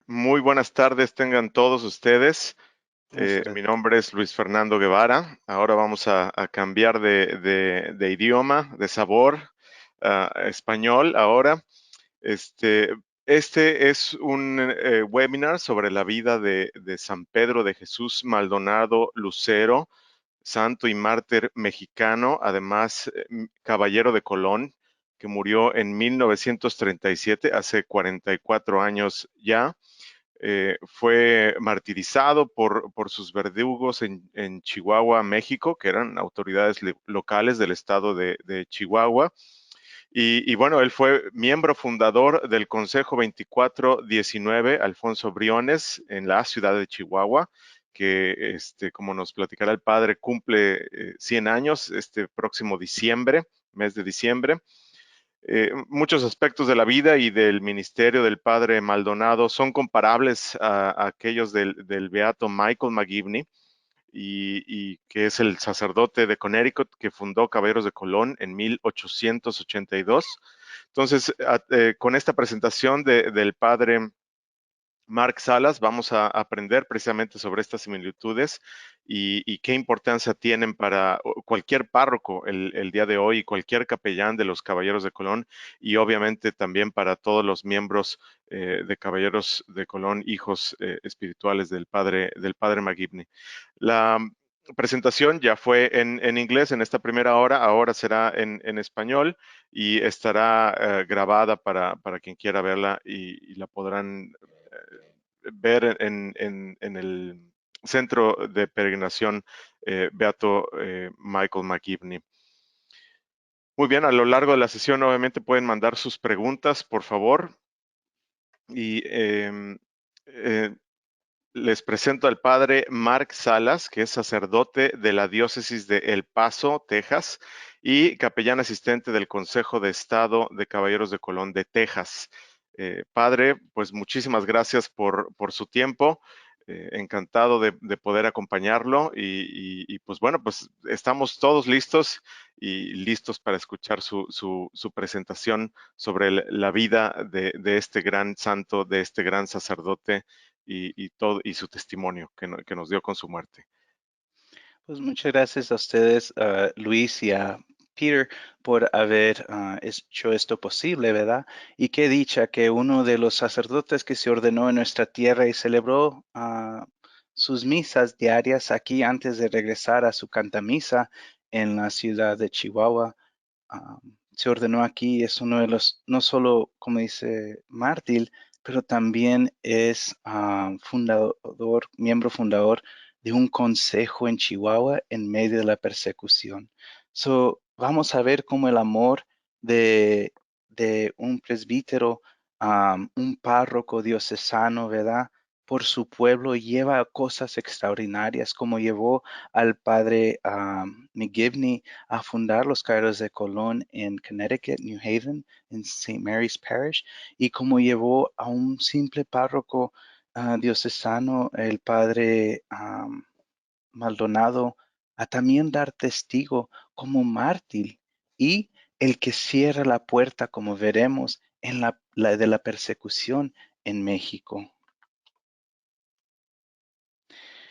Muy buenas tardes tengan todos ustedes. Buenas Mi tardes. nombre es Luis Fernando Guevara. Ahora vamos a cambiar de idioma, de sabor, a español ahora. Este, este es un webinar sobre la vida de San Pedro de Jesús Maldonado Lucero, santo y mártir mexicano, además caballero de Colón, que murió en 1937, hace 44 años ya. Fue martirizado por sus verdugos en Chihuahua, México, que eran autoridades locales del estado de Chihuahua. Y bueno, él fue miembro fundador del Consejo 2419 Alfonso Briones en la ciudad de Chihuahua, que como nos platicará el padre, cumple 100 años este próximo diciembre, mes de diciembre. Muchos aspectos de la vida y del ministerio del padre Maldonado son comparables a aquellos del beato Michael McGivney, y que es el sacerdote de Connecticut que fundó Caballeros de Colón en 1882. Entonces, con esta presentación del padre Mark Salas, vamos a aprender precisamente sobre estas similitudes y qué importancia tienen para cualquier párroco el día de hoy y cualquier capellán de los Caballeros de Colón, y obviamente también para todos los miembros de Caballeros de Colón, hijos espirituales del padre McGivney. La presentación ya fue en inglés en esta primera hora, ahora será en español y estará grabada para quien quiera verla, y la podrán ver en el centro de peregrinación Beato Michael McGivney. Muy bien, a lo largo de la sesión obviamente pueden mandar sus preguntas, por favor. Y les presento al padre Mark Salas, que es sacerdote de la diócesis de El Paso, Texas, y capellán asistente del Consejo de Estado de Caballeros de Colón de Texas. Padre, pues muchísimas gracias por su tiempo. Encantado de poder acompañarlo y pues bueno, pues estamos todos listos y listos para escuchar su presentación sobre la vida de este gran santo, de este gran sacerdote todo, y su testimonio que nos dio con su muerte. Pues muchas gracias a ustedes, Luis y a Peter, por haber hecho esto posible, ¿verdad? Y qué dicha que uno de los sacerdotes que se ordenó en nuestra tierra y celebró sus misas diarias aquí antes de regresar a su cantamisa en la ciudad de Chihuahua, ah, se ordenó aquí, es uno de los, no solo, como dice mártir, pero también es fundador, miembro fundador de un consejo en Chihuahua en medio de la persecución. So, vamos a ver cómo el amor de un presbítero, un párroco diocesano, ¿verdad? Por su pueblo lleva a cosas extraordinarias, como llevó al padre McGivney a fundar los Caballeros de Colón en Connecticut, New Haven, en St. Mary's Parish, y como llevó a un simple párroco diocesano, el padre Maldonado, a también dar testigo como mártir y el que cierra la puerta, como veremos, en de la persecución en México.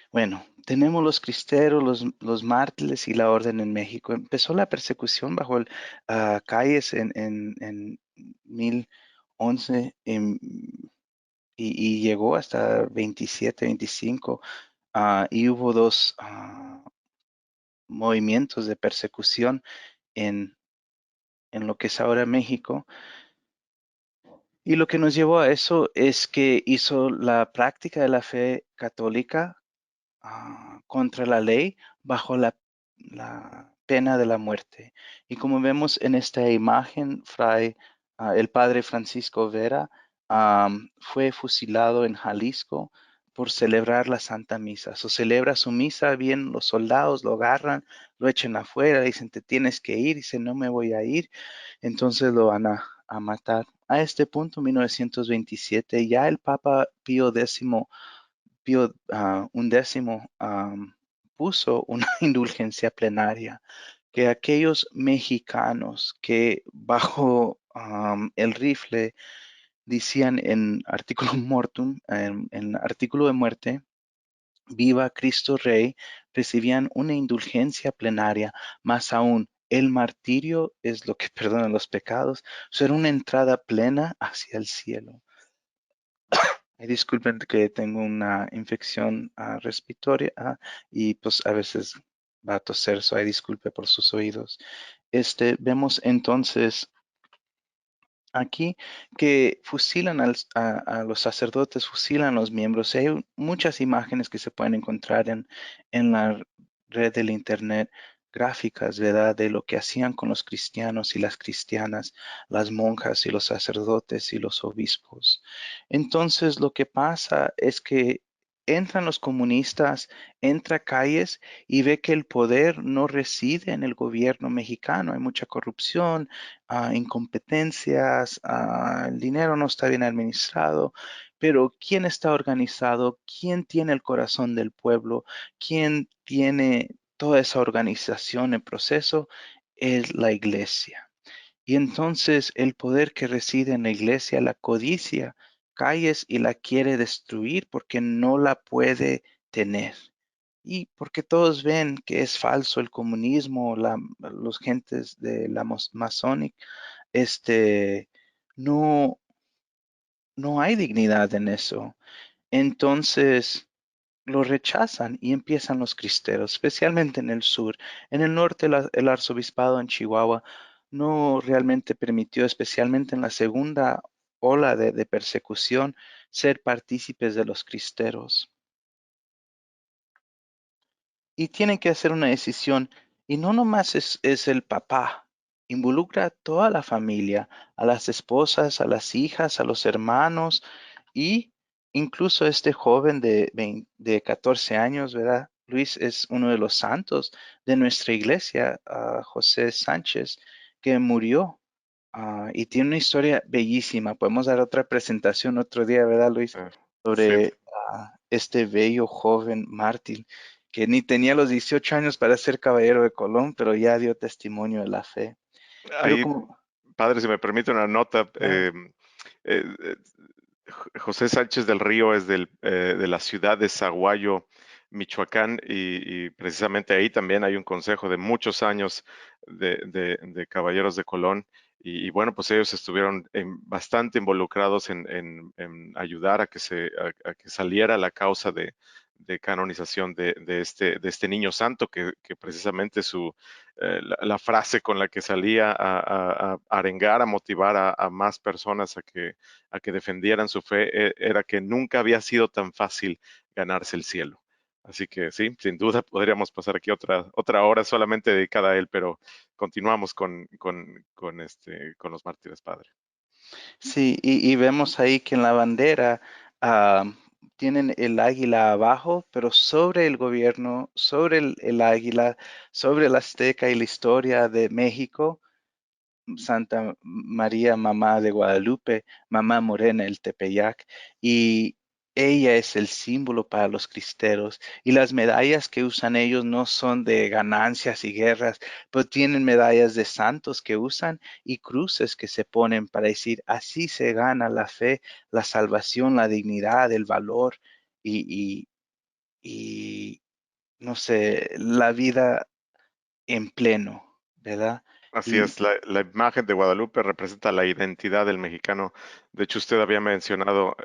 Bueno, tenemos los cristeros, los mártires y la orden en México. Empezó la persecución bajo calles en 1011 y llegó hasta 27, 25, y hubo dos movimientos de persecución en, en lo que es ahora México. Y lo que nos llevó a eso es que hizo la práctica de la fe católica contra la ley bajo la pena de la muerte. Y como vemos en esta imagen, el padre Francisco Vera fue fusilado en Jalisco por celebrar la Santa Misa. Celebra su misa, bien los soldados lo agarran, lo echan afuera, dicen te tienes que ir, dice no me voy a ir, entonces lo van a matar. A este punto, 1927, ya el Papa Pío X Pío XI puso una indulgencia plenaria que aquellos mexicanos que bajo el rifle decían en artículo mortum, en artículo de muerte, viva Cristo Rey, recibían una indulgencia plenaria, más aún el martirio es lo que perdona los pecados, será una entrada plena hacia el cielo. Ay, disculpen que tengo una infección respiratoria y pues a veces va a toser, so ay, disculpe por sus oídos. Vemos entonces aquí que fusilan a los sacerdotes, fusilan a los miembros. Hay muchas imágenes que se pueden encontrar en la red del internet, gráficas, ¿verdad? De lo que hacían con los cristianos y las cristianas, las monjas y los sacerdotes y los obispos. Entonces, lo que pasa es que entran los comunistas, entra calles y ve que el poder no reside en el gobierno mexicano. Hay mucha corrupción, incompetencias, el dinero no está bien administrado, pero ¿quién está organizado? ¿Quién tiene el corazón del pueblo? ¿Quién tiene toda esa organización en proceso? Es la iglesia. Y entonces el poder que reside en la iglesia, la codicia, calles y la quiere destruir porque no la puede tener. Y porque todos ven que es falso el comunismo, los gentes de la masónica, este, no, no hay dignidad en eso. Entonces lo rechazan y empiezan los cristeros, especialmente en el sur. En el norte, el arzobispado en Chihuahua no realmente permitió, especialmente en la segunda ola de persecución, ser partícipes de los cristeros. Y tienen que hacer una decisión, y no nomás es el papá, involucra a toda la familia, a las esposas, a las hijas, a los hermanos, y incluso este joven de 14 años, ¿verdad? Luis es uno de los santos de nuestra iglesia, José Sánchez, que murió. Y tiene una historia bellísima. Podemos dar otra presentación otro día, ¿verdad, Luis? Eh, sí, Sobre este bello joven mártir que ni tenía los 18 años para ser caballero de Colón, pero ya dio testimonio de la fe. Pero ahí, como, padre, si me permite una nota, claro, eh, eh, José Sánchez del Río es de la ciudad de Zaguayo, Michoacán, y precisamente ahí también hay un consejo de muchos años de Caballeros de Colón. Y bueno, pues ellos estuvieron bastante involucrados en ayudar a que a que saliera la causa de canonización de este niño santo, que precisamente la frase con la que salía a arengar, a motivar a más personas a que defendieran su fe, era que nunca había sido tan fácil ganarse el cielo. Así que sí, sin duda podríamos pasar aquí otra hora solamente dedicada a él, pero continuamos con los mártires, padre. sí, y vemos ahí que en la bandera ah, tienen el águila abajo, pero sobre el gobierno, sobre el águila, sobre la azteca y la historia de México, Santa María, mamá de Guadalupe, mamá morena, el Tepeyac, y ella es el símbolo para los cristeros. Y las medallas que usan ellos no son de ganancias y guerras, pero tienen medallas de santos que usan y cruces que se ponen para decir, así se gana la fe, la salvación, la dignidad, el valor y, y no sé, la vida en pleno, ¿verdad? Así Y es, la imagen de Guadalupe representa la identidad del mexicano. De hecho, usted había mencionado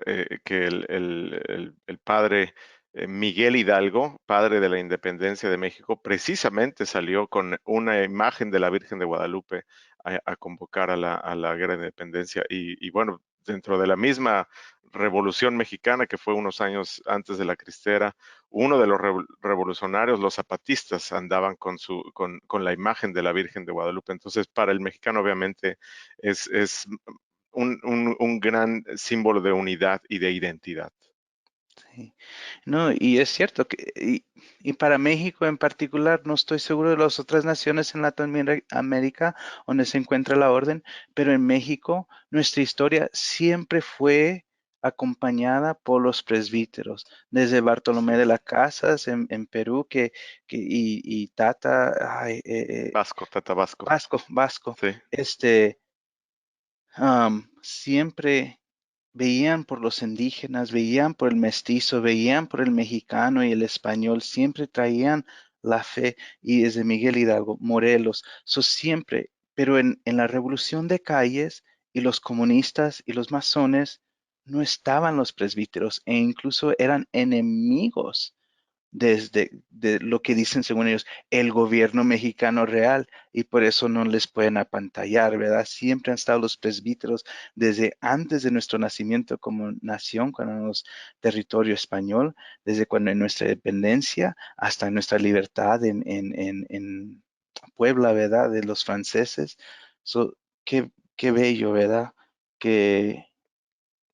que el padre Miguel Hidalgo, padre de la independencia de México, precisamente salió con una imagen de la Virgen de Guadalupe a convocar a a la guerra de independencia. Y bueno, dentro de la misma Revolución Mexicana, que fue unos años antes de la Cristera, uno de los revolucionarios, los zapatistas, andaban con la imagen de la Virgen de Guadalupe. Entonces, para el mexicano, obviamente, es un gran símbolo de unidad y de identidad. sí. No, y es cierto que, y para México en particular, no estoy seguro de las otras naciones en Latinoamérica donde se encuentra la orden, pero en México nuestra historia siempre fue acompañada por los presbíteros, desde Así Bartolomé de las es. Casas en Perú, y Tata, Vasco, Tata Vasco. Vasco, Sí, siempre. veían por los indígenas, veían por el mestizo, veían por el mexicano y el español, siempre traían la fe, y desde Miguel Hidalgo, Morelos, siempre, pero en la revolución de calles y los comunistas y los masones no estaban los presbíteros e incluso eran enemigos desde de lo que dicen según ellos el gobierno mexicano real, y por eso no les pueden apantallar, ¿verdad? Siempre han estado los presbíteros desde antes de nuestro nacimiento como nación, cuando éramos territorio español, desde cuando en nuestra dependencia hasta en nuestra libertad en Puebla, ¿verdad? De los franceses. So, qué bello, ¿verdad? Que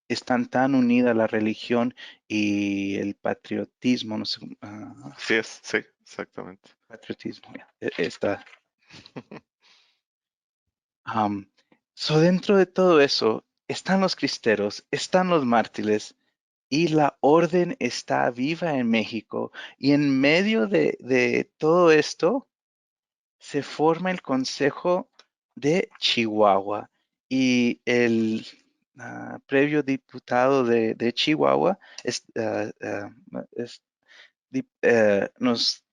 están tan unidas la religión y el patriotismo, no sé, Así es, sí, exactamente. patriotismo, ya, está. am, Dentro de todo eso, están los cristeros, están los mártires, y la orden está viva en México. Y en medio de todo esto, se forma el Consejo de Chihuahua, y el previo diputado de Chihuahua es nos,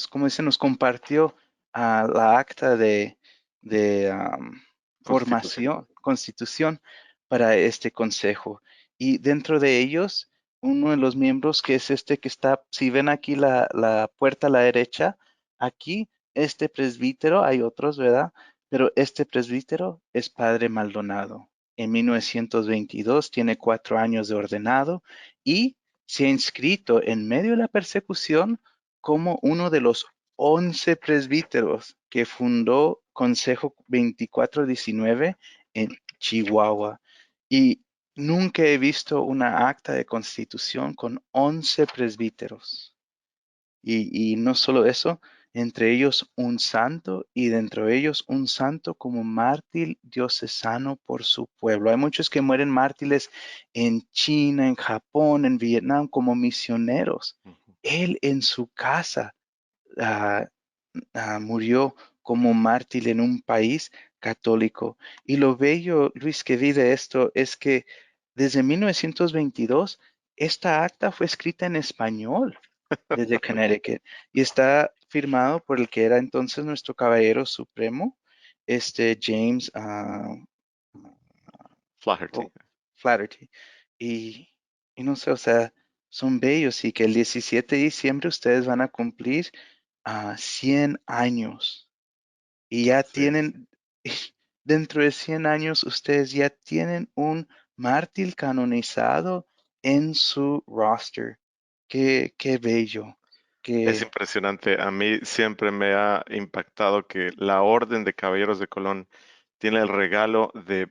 ¿cómo dice? Nos compartió la acta de Constitución. formación, constitución para este consejo. Y dentro de ellos, uno de los miembros, que es este que está, si ven aquí la puerta a la derecha, aquí, este presbítero, hay otros, ¿verdad? Pero este presbítero es Padre Maldonado. En 1922 tiene 4 años de ordenado, y se ha inscrito en medio de la persecución como uno de los 11 presbíteros que fundó Consejo 2419 en Chihuahua. Y nunca he visto una acta de constitución con 11 presbíteros. Y no solo eso, entre ellos un santo, y dentro de ellos un santo como mártir diocesano por su pueblo. Hay muchos que mueren mártires en China, en Japón, en Vietnam como misioneros. Ujú. Él en su casa ah, murió como mártir en un país católico. Y lo bello, Luis, que vi de esto es que desde 1922 esta acta fue escrita en español desde Connecticut, y está firmado por el que era entonces nuestro caballero supremo, James Flaherty. oh, Flaherty. Y, y no sé, o sea, son bellos, y que el 17 de diciembre ustedes van a cumplir 100 años, y ya Sí. tienen, dentro de 100 años, ustedes ya tienen un mártir canonizado en su roster. Qué bello. Es Que impresionante. A mí siempre me ha impactado que la Orden de Caballeros de Colón tiene el regalo de,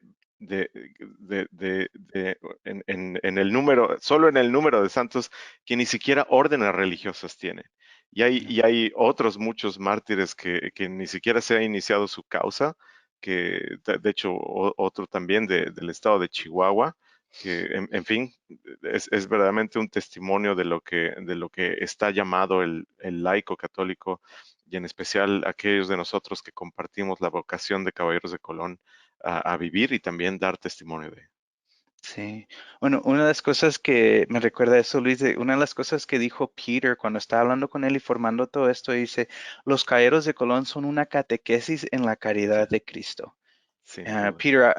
en el número, solo en el número de santos, que ni siquiera órdenes religiosas tiene. Y hay otros muchos mártires que ni siquiera se ha iniciado su causa, que de hecho otro también del estado de Chihuahua, que en fin, es verdaderamente un testimonio de lo que está llamado el laico católico, y en especial aquellos de nosotros que compartimos la vocación de Caballeros de Colón a vivir y también dar testimonio de. Sí. Bueno, una de las cosas que me recuerda eso, Luis, una de las cosas que dijo Peter cuando estaba hablando con él y formando todo esto, dice, los caballeros de Colón son una catequesis en la Sí, caridad de Cristo. sin duda. Peter,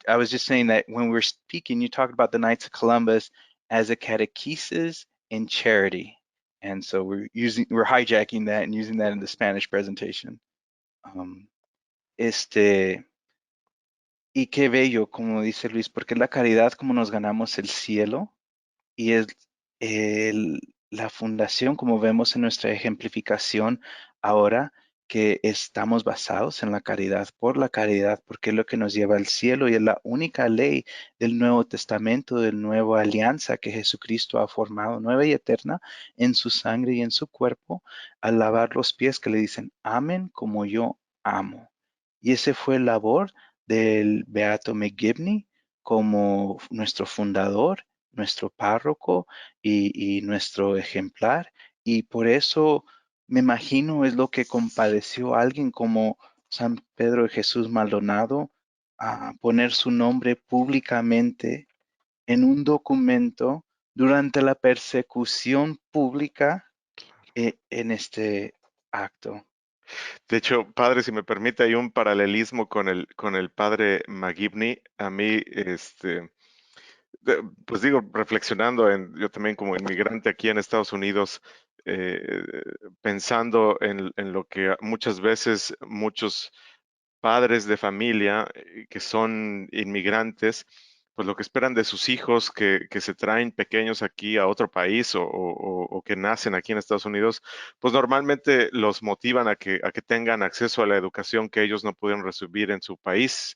I was just saying that when we were speaking, you talked about the Knights of Columbus as a catechesis in charity. And so we're hijacking that and using that in the Spanish presentation. Um, este, y qué bello, como dice Luis, porque es la caridad como nos ganamos el cielo, y es el- la fundación, como vemos en nuestra ejemplificación ahora, que estamos basados en la caridad, por la caridad, porque es lo que nos lleva al cielo, y es la única ley del Nuevo Testamento, del Nueva Alianza que Jesucristo ha formado, nueva y eterna, en su sangre y en su cuerpo, al lavar los pies, que le dicen, amen como yo amo. Y ese fue el labor del Beato McGivney como nuestro fundador, nuestro párroco y nuestro ejemplar. Y por eso me imagino es lo que compadeció a alguien como San Pedro de Jesús Maldonado, poner su nombre públicamente en un documento durante la persecución pública en este acto. De hecho, padre, si me permite, hay un paralelismo con el padre McGivney. A mí, pues digo, reflexionando yo también como inmigrante aquí en Estados Unidos, eh, pensando en lo que muchas veces muchos padres de familia que son inmigrantes, pues lo que esperan de sus hijos que se traen pequeños aquí a otro país o que nacen aquí en Estados Unidos, pues normalmente los motivan a que tengan acceso a la educación que ellos no pudieron recibir en su país.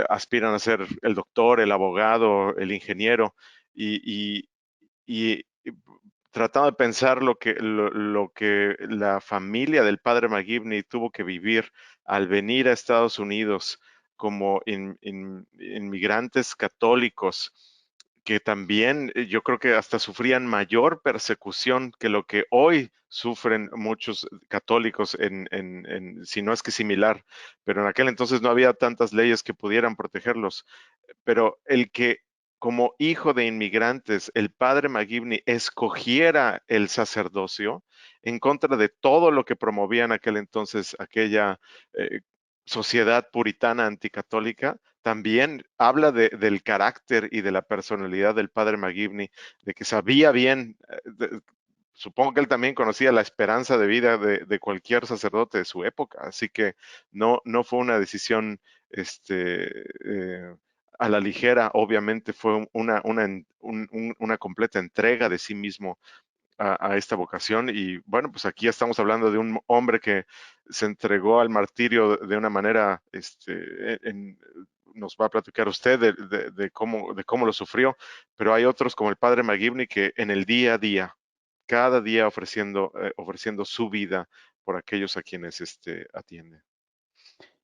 Aspiran a ser el doctor, el abogado, el ingeniero y, y tratando de pensar lo que la familia del padre McGivney tuvo que vivir al venir a Estados Unidos como inmigrantes católicos, que también yo creo que hasta sufrían mayor persecución que lo que hoy sufren muchos católicos, si no es que similar, pero en aquel entonces no había tantas leyes que pudieran protegerlos. Pero el que como hijo de inmigrantes el padre McGivney escogiera el sacerdocio en contra de todo lo que promovía en aquel entonces aquella eh, sociedad puritana anticatólica, también habla del carácter y de la personalidad del padre McGivney, de que sabía bien, supongo que él también conocía la esperanza de vida de cualquier sacerdote de su época, así que no fue una decisión a la ligera, obviamente fue una completa entrega de sí mismo a esta vocación. Y bueno, pues aquí estamos hablando de un hombre que se entregó al martirio de una manera, nos va a platicar usted de cómo lo sufrió, pero hay otros como el padre McGivney que en el día a día, cada día ofreciendo su vida por aquellos a quienes atiende.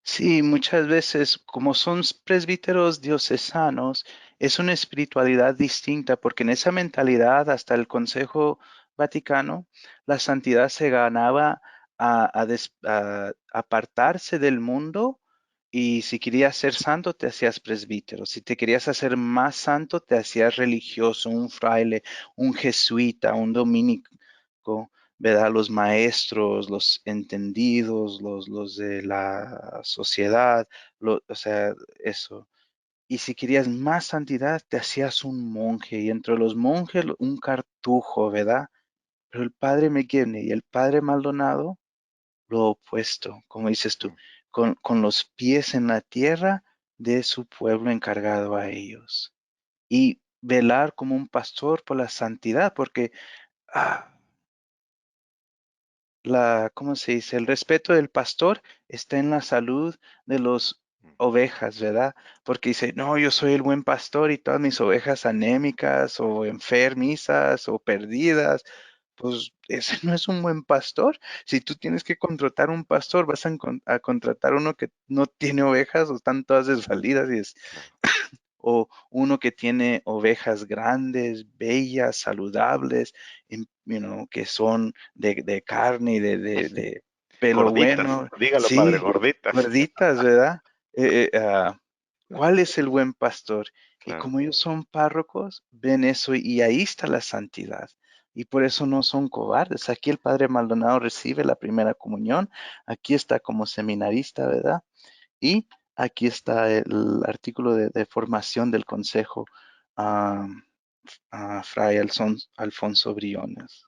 Sí, muchas veces, como son presbíteros diocesanos, es una espiritualidad distinta, porque en esa mentalidad, hasta el Consejo Vaticano, la santidad se ganaba a apartarse del mundo, y si querías ser santo, te hacías presbítero. Si te querías hacer más santo, te hacías religioso, un fraile, un jesuita, un dominico. ¿Verdad? Los maestros, los entendidos, los de la sociedad, o sea, eso. Y si querías más santidad, te hacías un monje, y entre los monjes un cartujo, ¿verdad? Pero el padre McGivney y el padre Maldonado, lo opuesto, como dices tú, con los pies en la tierra de su pueblo encargado a ellos. Y velar como un pastor por la santidad, porque ah, ¿cómo se dice? El respeto del pastor está en la salud de las ovejas, ¿verdad? Porque dice, no, yo soy el buen pastor y todas mis ovejas anémicas o enfermizas o perdidas. Pues ese no es un buen pastor. Si tú tienes que contratar un pastor, vas a contratar uno que no tiene ovejas o están todas desvalidas y Claro. o uno que tiene ovejas grandes, bellas, saludables, que son de carne y de pelo Gorditas, bueno. dígalo padre, Sí, gorditas. gorditas, ¿verdad? ¿Cuál es el buen pastor? Y Claro. como ellos son párrocos, ven eso y ahí está la santidad. Y por eso no son cobardes. Aquí el padre Maldonado recibe la primera comunión. Aquí está como seminarista, ¿verdad? Y aquí está el artículo de formación del Consejo a Fray Alfonso Briones.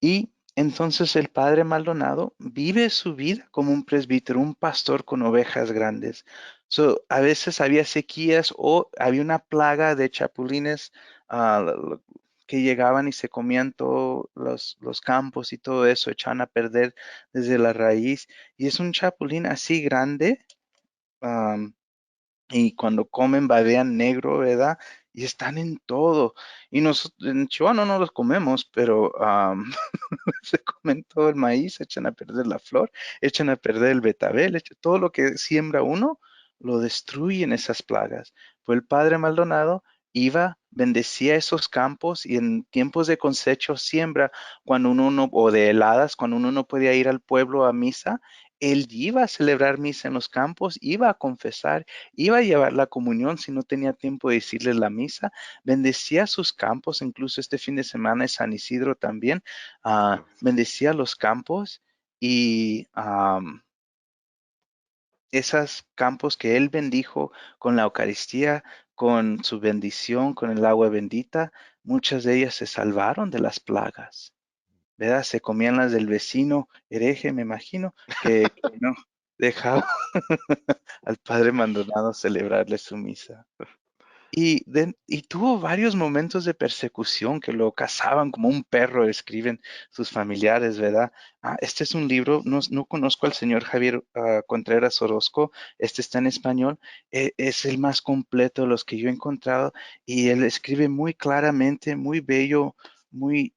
Y entonces el padre Maldonado vive su vida como un presbítero, un pastor con ovejas grandes. A veces había sequías o había una plaga de chapulines que llegaban y se comían todos los campos y todo eso, echaban a perder desde la raíz. Y es un chapulín así grande, am, y cuando comen babean negro, ¿verdad? Y están en todo. Y nosotros en Chihuahua no nos los comemos, pero se comen todo el maíz, echan a perder la flor, echan a perder el betabel, todo lo que siembra uno, lo destruyen esas plagas. Pues el padre Maldonado iba, bendecía esos campos y en tiempos de cosecho siembra, cuando uno no, o de heladas, cuando uno no podía ir al pueblo a misa, él iba a celebrar misa en los campos, iba a confesar, iba a llevar la comunión si no tenía tiempo de decirle la misa, bendecía sus campos, incluso este fin de semana es San Isidro también, bendecía los campos y esos campos que él bendijo con la Eucaristía, con su bendición, con el agua bendita, muchas de ellas se salvaron de las plagas. ¿Verdad? Se comían las del vecino hereje, me imagino, que no dejaba al padre Maldonado celebrarle su misa. Y tuvo varios momentos de persecución que lo cazaban como un perro, escriben sus familiares, ¿verdad? Este es un libro, no conozco al señor Javier Contreras Orozco, este está en español, es el más completo de los que yo he encontrado y él escribe muy claramente, muy bello, muy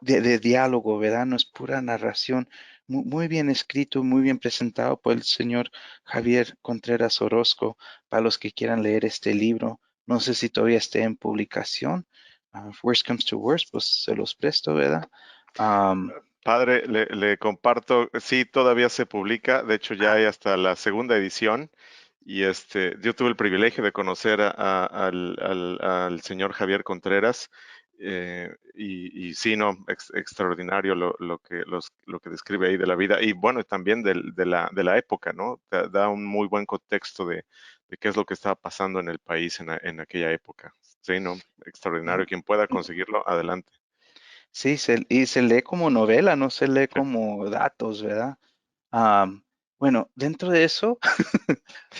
de diálogo, ¿verdad? No es pura narración. Muy bien escrito, muy bien presentado por el señor Javier Contreras Orozco, para los que quieran leer este libro. No sé si todavía esté en publicación. If worst comes to worst, pues se los presto, ¿verdad? Am, Padre, le comparto, sí, todavía se publica, de hecho ya hay hasta la segunda edición y yo tuve el privilegio de conocer al señor Javier Contreras y sí, no, extraordinario lo que describe ahí de la vida y bueno, también de la época, ¿no? Da un muy buen contexto de qué es lo que estaba pasando en el país en aquella época. Sí, no, extraordinario. no, Quien pueda conseguirlo, adelante. sí, y se lee como novela, no se lee como datos, ¿verdad? Am, bueno, dentro de eso,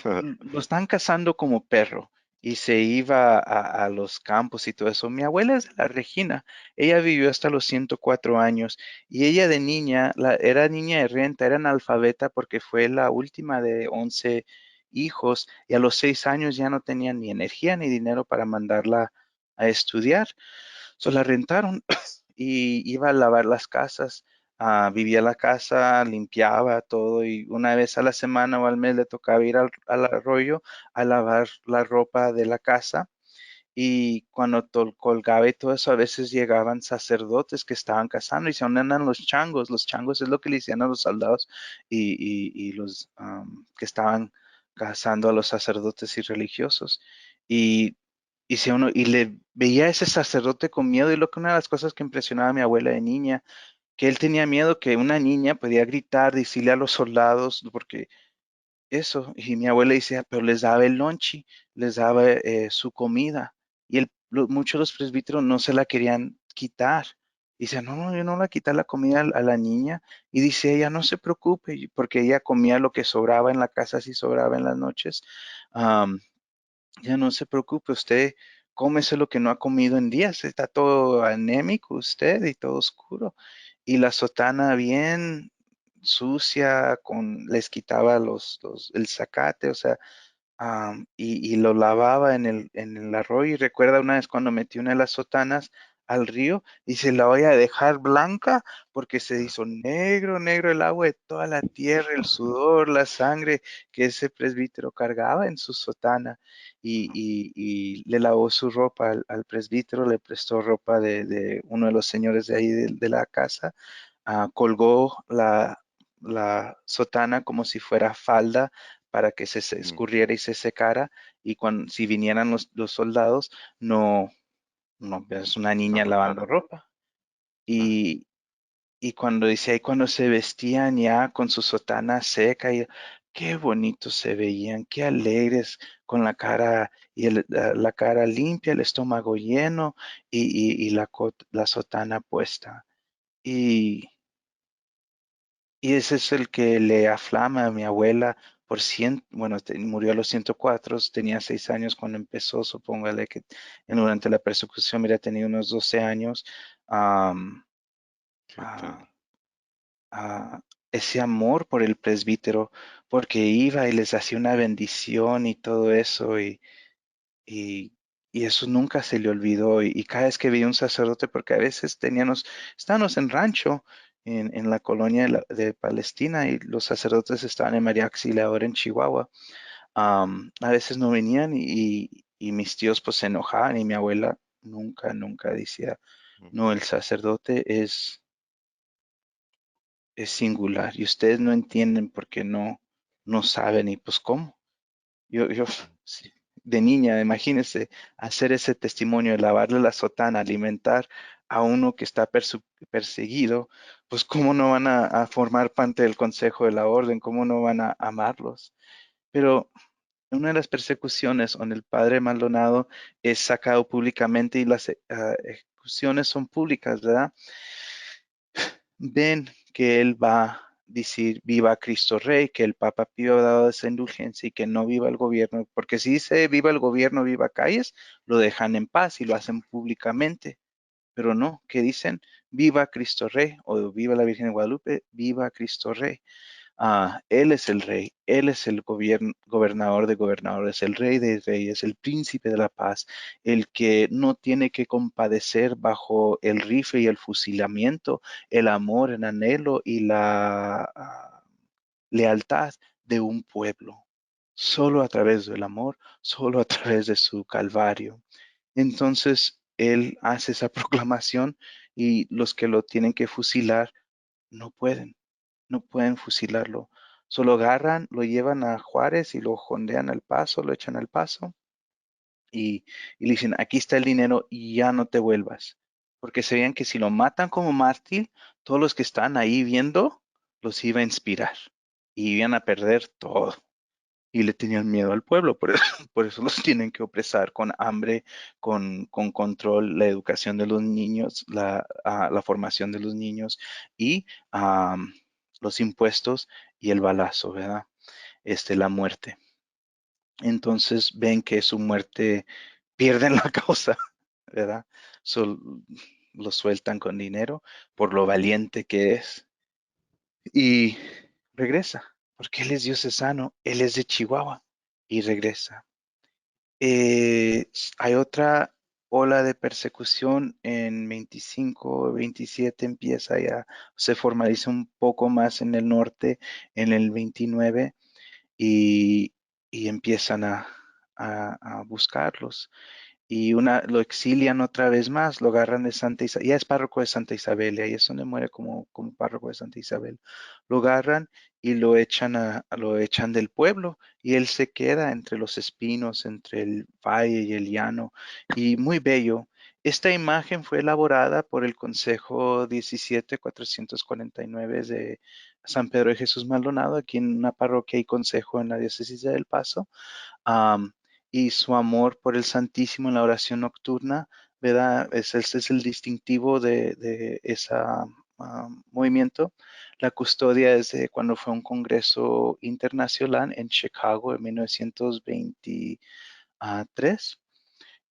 lo están cazando como perro y se iba a los campos y todo eso. Mi abuela es de la Regina, ella vivió hasta los 104 años y ella de niña, era niña de renta, era analfabeta porque fue la última de 11 hijos y a los 6 años ya no tenía ni energía ni dinero para mandarla a estudiar. So la rentaron y iba a lavar las casas. Vivía en la casa, limpiaba todo y una vez a la semana o al mes le tocaba ir al arroyo a lavar la ropa de la casa. Y cuando colgaba y todo eso, a veces llegaban sacerdotes que estaban cazando y se unían los changos. Los changos es lo que le decían a los soldados y los que estaban cazando a los sacerdotes y religiosos. Y y le veía a ese sacerdote con miedo y lo que una de las cosas que impresionaba a mi abuela de niña, que él tenía miedo que una niña podía gritar, decirle a los soldados, porque eso, y mi abuela decía, pero les daba el lonche, les daba su comida, y muchos de los presbíteros no se la querían quitar. Y dice, no, no, yo no le voy a quitar la comida a la niña. Y dice ella, no se preocupe, porque ella comía lo que sobraba en la casa, si sobraba en las noches. Ya no se preocupe, usted cómese lo que no ha comido en días. Está todo anémico usted y todo oscuro. Y la sotana bien sucia, les quitaba el zacate, o sea, y lo lavaba en el arroyo. Y recuerda una vez cuando metió una de las sotanas al río y se la voy a dejar blanca porque se hizo negro, negro el agua de toda la tierra, el sudor, la sangre que ese presbítero cargaba en su sotana. Y le lavó su ropa al presbítero, le prestó ropa de uno de los señores de ahí de la casa, colgó la sotana como si fuera falda para que se Mm, escurriera y se secara, y si vinieran los soldados, no, no, es una no niña lavando notara. ropa. Va. Y, y cuando dice ahí, cuando se vestían ya con su sotana seca, y qué bonitos se veían, qué alegres, con la cara y la cara limpia, el estómago lleno y la sotana puesta. Y Y ese es el que le aflama a mi abuela por 100, bueno, murió a los 104, tenía 6 años cuando empezó, supóngale que durante la persecución hubiera tenido unos 12 años. am, ¿Qué tal? ah, Ese amor por el presbítero, porque iba y les hacía una bendición y todo eso, y, y eso nunca se le olvidó. Y cada vez que veía un sacerdote, porque a veces estábamos en rancho, en la colonia de Palestina, y los sacerdotes estaban en María Auxiliadora en Chihuahua. A veces no venían y mis tíos pues se enojaban y mi abuela nunca decía, Mm, no, el sacerdote es singular y ustedes no entienden porque no saben y pues cómo. Yo sí, de niña, imagínense hacer ese testimonio, lavarle la sotana, alimentar a uno que está perseguido, pues cómo no van a formar parte del consejo de la orden, cómo no van a amarlos. Pero una de las persecuciones donde el padre Maldonado es sacado públicamente y las ejecuciones son públicas, ¿verdad? Ven que él va a decir viva Cristo Rey, que el Papa Pío ha dado esa indulgencia y que no viva el gobierno, porque si dice viva el gobierno, viva Calles, lo dejan en paz y lo hacen públicamente, pero no, que dicen viva Cristo Rey o viva la Virgen de Guadalupe, viva Cristo Rey. Él es el rey, él es el gobernador de gobernadores, el rey de reyes, el príncipe de la paz, el que no tiene que compadecer bajo el rifle y el fusilamiento, el amor, el anhelo y la lealtad de un pueblo. Solo a través del amor, solo a través de su calvario. Entonces, él hace esa proclamación y los que lo tienen que fusilar no pueden no pueden fusilarlo. Solo agarran, lo llevan a Juárez y lo jondean al paso, lo echan al paso y le dicen, aquí está el dinero y ya no te vuelvas. Porque sabían que si lo matan como mártir, todos los que están ahí viendo los iba a inspirar y iban a perder todo. Y le tenían miedo al pueblo, por eso, por eso los tienen que opresar con hambre, con control, la educación de los niños, la formación de los niños y los impuestos y el balazo, ¿verdad? La muerte. Entonces ven que su muerte pierden la causa, ¿verdad? Lo sueltan con dinero por lo valiente que es y regresa, porque él es diocesano, él es de Chihuahua y regresa. Hay otra ola de persecución en 25, 27 empieza ya, se formaliza un poco más en el norte, en el 29 y, y empiezan a buscarlos y lo exilian otra vez más, lo agarran de Santa Isabel, ya es párroco de Santa Isabel, y ahí es donde muere como párroco de Santa Isabel. Lo agarran y lo echan del pueblo, y él se queda entre los espinos, entre el valle y el llano, y muy bello. Esta imagen fue elaborada por el Consejo 17.449 de San Pedro de Jesús Maldonado, aquí en una parroquia y consejo en la diócesis de El Paso am, y su amor por el Santísimo en la oración nocturna, ¿verdad? Ese es el distintivo de ese movimiento. La custodia es de cuando fue un congreso internacional en Chicago en 1923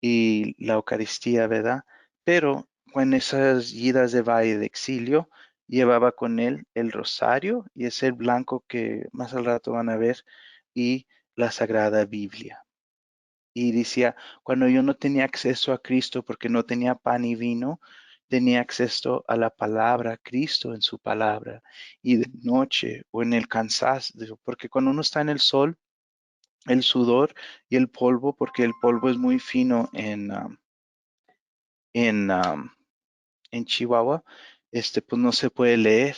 y la Eucaristía, ¿verdad? Pero en esas idas de valle de exilio, llevaba con él el rosario y es el blanco que más al rato van a ver y la Sagrada Biblia. Y decía, cuando yo no tenía acceso a Cristo porque no tenía pan y vino, tenía acceso a la palabra, Cristo en su palabra. Y de noche o en el cansancio, porque cuando uno está en el sol, el sudor y el polvo, porque el polvo es muy fino en, en Chihuahua, pues no se puede leer,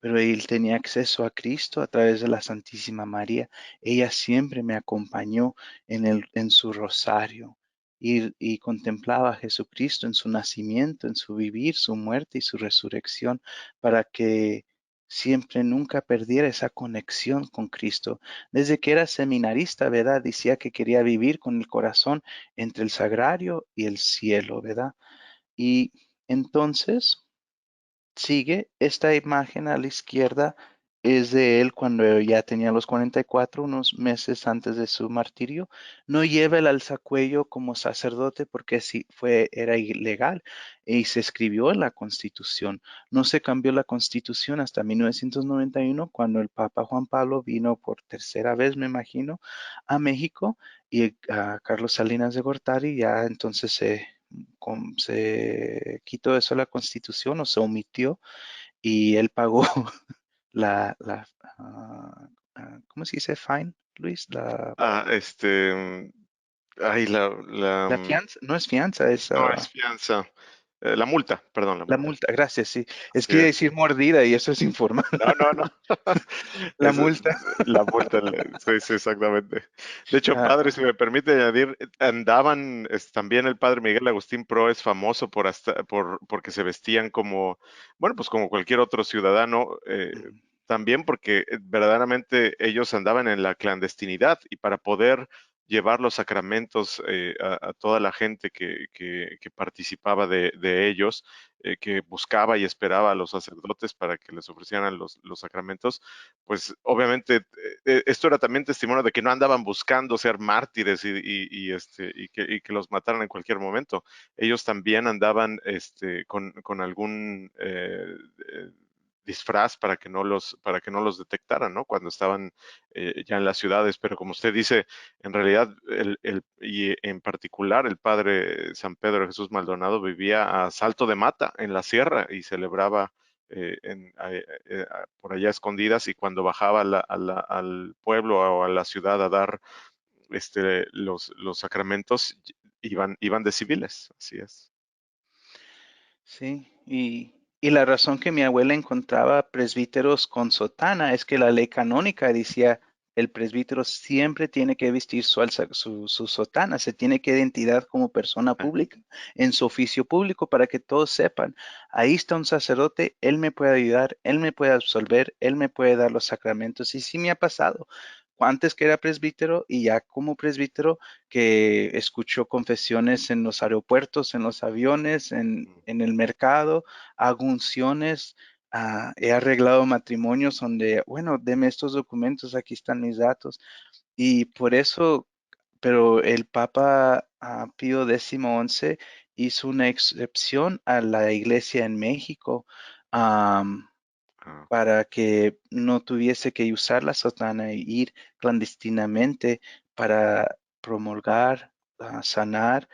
pero él tenía acceso a Cristo a través de la Santísima María. Ella siempre me acompañó en su rosario y contemplaba a Jesucristo en su nacimiento, en su vivir, su muerte y su resurrección, para que siempre nunca perdiera esa conexión con Cristo. Desde que era seminarista, ¿verdad? Decía que quería vivir con el corazón entre el sagrario y el cielo, ¿verdad? Y entonces sigue esta imagen a la izquierda, es de él cuando ya tenía los 44, unos meses antes de su martirio. No lleva el alzacuello como sacerdote porque era ilegal y se escribió en la Constitución. No se cambió la Constitución hasta 1991 cuando el Papa Juan Pablo vino por tercera vez, me imagino, a México y a Carlos Salinas de Gortari ya entonces se quitó eso de la Constitución o se omitió y él pagó ¿cómo se dice? Fine, Luis, Ah, ay, la fianza, no es fianza, es no es fianza. La multa, perdón, la La multa. multa, gracias, sí. Es Así que iba a es. decir mordida y eso es informal. No, no, no. La Es multa. la multa, sí, sí, exactamente. De hecho, Ah, padre, si me permite añadir, andaban, también el padre Miguel Agustín Pro es famoso porque se vestían como, bueno, pues como cualquier otro ciudadano, mm, también porque verdaderamente ellos andaban en la clandestinidad y para poder llevar los sacramentos a toda la gente que participaba de ellos, que buscaba y esperaba a los sacerdotes para que les ofrecieran los sacramentos, pues obviamente esto era también testimonio de que no andaban buscando ser mártires y que los mataran en cualquier momento. Ellos también andaban con algún disfraz para que no los detectaran, ¿no? Cuando estaban ya en las ciudades, pero como usted dice, en realidad, y en particular el padre San Pedro Jesús Maldonado vivía a Salto de Mata, en la sierra, y celebraba por allá escondidas, y cuando bajaba al pueblo o a la ciudad a dar los sacramentos, iban de civiles, así es. sí, y la razón que mi abuela encontraba presbíteros con sotana es que la ley canónica decía el presbítero siempre tiene que vestir su sotana, se tiene que identidad como persona pública en su oficio público para que todos sepan, ahí está un sacerdote, él me puede ayudar, él me puede absolver, él me puede dar los sacramentos. Y sí me ha pasado. Antes que era presbítero y ya como presbítero, que escucho confesiones en los aeropuertos, en los aviones, en el mercado, hago unciones, he arreglado matrimonios donde, bueno, deme estos documentos, aquí están mis datos. Y por eso, pero el Papa Pío X hizo una excepción a la iglesia en México. Ah, Para que no tuviese que usar la sotana e ir clandestinamente para promulgar, sanar,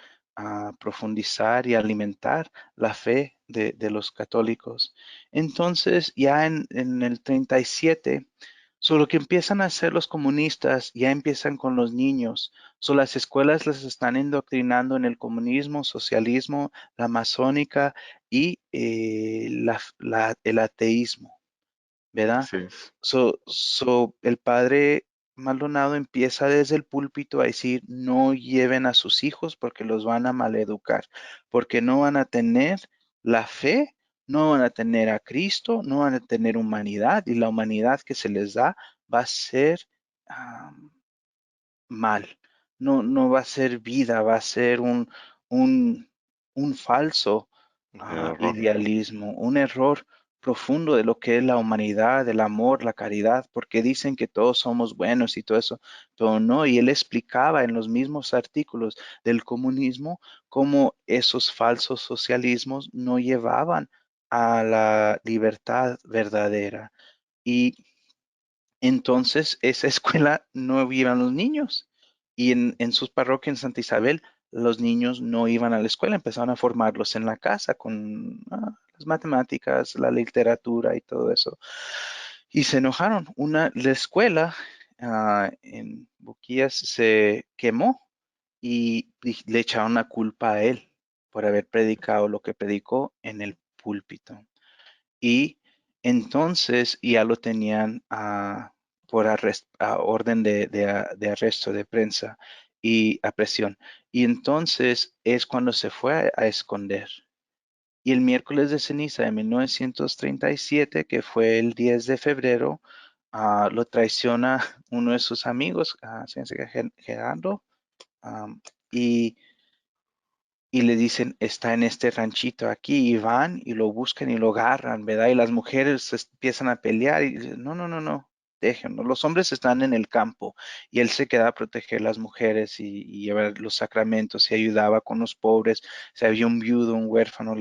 profundizar y alimentar la fe de los católicos. Entonces, ya en el 37, lo que empiezan a hacer los comunistas, ya empiezan con los niños. Las escuelas les están indoctrinando en el comunismo, socialismo, la masónica y el ateísmo. ¿Verdad? así es. El padre Maldonado empieza desde el púlpito a decir, no lleven a sus hijos porque los van a maleducar, porque no van a tener la fe, no van a tener a Cristo, no van a tener humanidad y la humanidad que se les da va a ser ah, mal. No, no va a ser vida, va a ser un, un falso Error. idealismo, un error profundo de lo que es la humanidad, el amor, la caridad, porque dicen que todos somos buenos y todo eso, pero no, y él explicaba en los mismos artículos del comunismo cómo esos falsos socialismos no llevaban a la libertad verdadera. Y entonces, esa escuela no iban los niños. Y en sus parroquias en Santa Isabel, los niños no iban a la escuela, empezaron a formarlos en la casa con las matemáticas, la literatura y todo eso. Y se enojaron. La escuela en Buquías se quemó y le echaron la culpa a él por haber predicado lo que predicó en el púlpito. Y entonces ya lo tenían por orden de arresto de prensa y a presión. Y entonces es cuando se fue a esconder. Y el miércoles de ceniza de 1937, que fue el 10 de febrero, lo traiciona uno de sus amigos, se llama Gerardo, y le dicen, está en este ranchito aquí, y van y lo buscan y lo agarran, ¿verdad? Y las mujeres empiezan a pelear y dicen, no, no, no, no, déjenlo. Los hombres están en el campo y él se queda a proteger las mujeres y llevar los sacramentos y ayudaba con los pobres. Si había un viudo, un huérfano